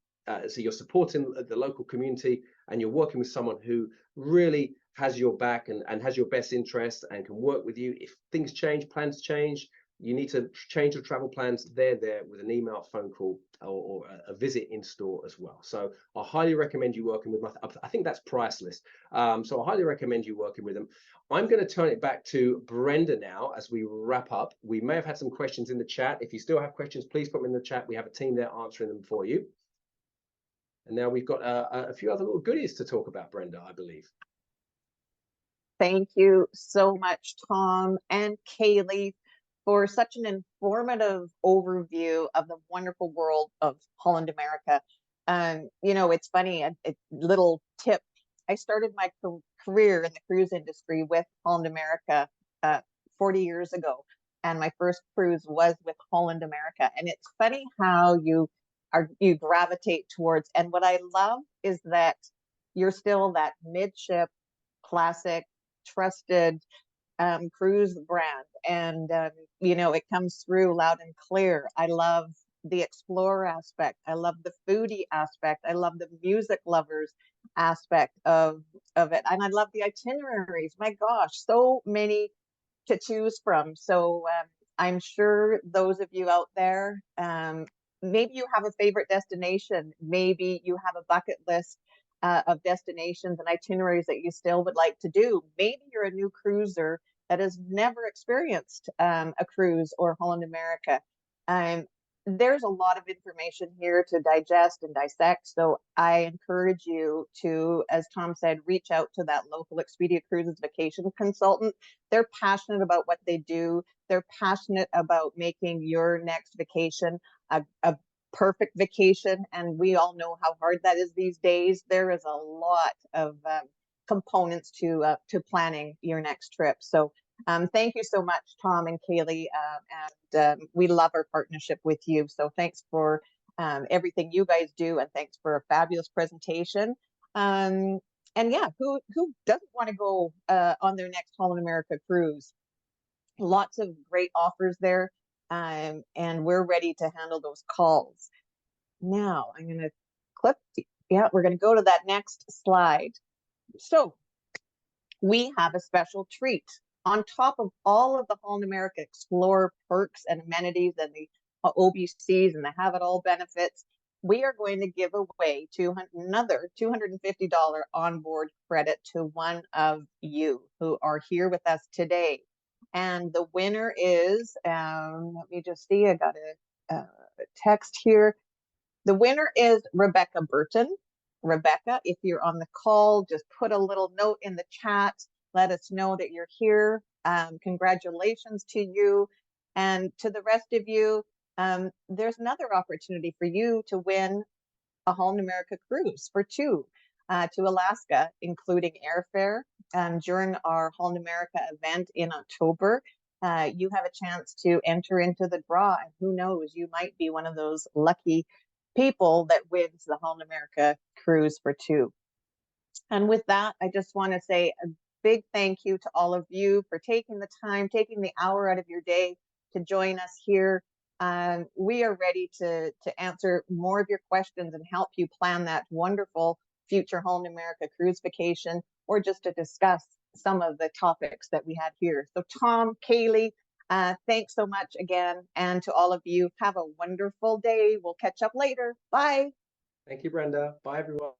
you're supporting the local community, and you're working with someone who really has your back and has your best interest and can work with you. If things change, plans change, you need to change your travel plans, they're there with an email, phone call, or a visit in store as well. So I highly recommend you working with them. I think that's priceless. So I highly recommend you working with them. I'm going to turn it back to Brenda now as we wrap up. We may have had some questions in the chat. If you still have questions, please put them in the chat. We have a team there answering them for you. And now we've got a few other little goodies to talk about, Brenda, I believe. Thank you so much, Tom and Kaylee, for such an informative overview of the wonderful world of Holland America. You know, it's funny, a little tip. I started my career in the cruise industry with Holland America 40 years ago, and my first cruise was with Holland America. And it's funny how you gravitate towards, and what I love is that you're still that midship, classic, trusted cruise brand, and you know, it comes through loud and clear. I love the explorer aspect. I love the foodie aspect. I love the music lovers aspect of it, and I love the itineraries. My gosh, so many to choose from. So I'm sure those of you out there, maybe you have a favorite destination. Maybe you have a bucket list of destinations and itineraries that you still would like to do. Maybe you're a new cruiser that has never experienced a cruise or Holland America. There's a lot of information here to digest and dissect. So I encourage you to, as Tom said, reach out to that local Expedia Cruises vacation consultant. They're passionate about what they do. They're passionate about making your next vacation a perfect vacation. And we all know how hard that is these days. There is a lot of components to planning your next trip. So thank you so much, Tom and Kaylee, and we love our partnership with you. So thanks for everything you guys do, and thanks for a fabulous presentation. And yeah, who doesn't want to go on their next Holland America cruise? Lots of great offers there, and we're ready to handle those calls. Now I'm going to click. Yeah, we're going to go to that next slide. So we have a special treat. On top of all of the Holland America Explorer perks and amenities and the OBCs and the Have It All benefits, we are going to give away another $250 onboard credit to one of you who are here with us today. And the winner is, let me just see, I got a text here. The winner is Rebecca Burton. Rebecca, if you're on the call, just put a little note in the chat. Let us know that you're here. Congratulations to you. And to the rest of you, there's another opportunity for you to win a Holland America cruise for two to Alaska, including airfare during our Holland America event in October. you have a chance to enter into the draw. And who knows, you might be one of those lucky people that wins the Holland America cruise for two. And with that, I just want to say a big thank you to all of you for taking the time, taking the hour out of your day to join us here. We are ready to answer more of your questions and help you plan that wonderful future Holland America cruise vacation, or just to discuss some of the topics that we had here. So Tom, Kaylee, thanks so much again. And to all of you, have a wonderful day. We'll catch up later. Bye. Thank you, Brenda. Bye, everyone.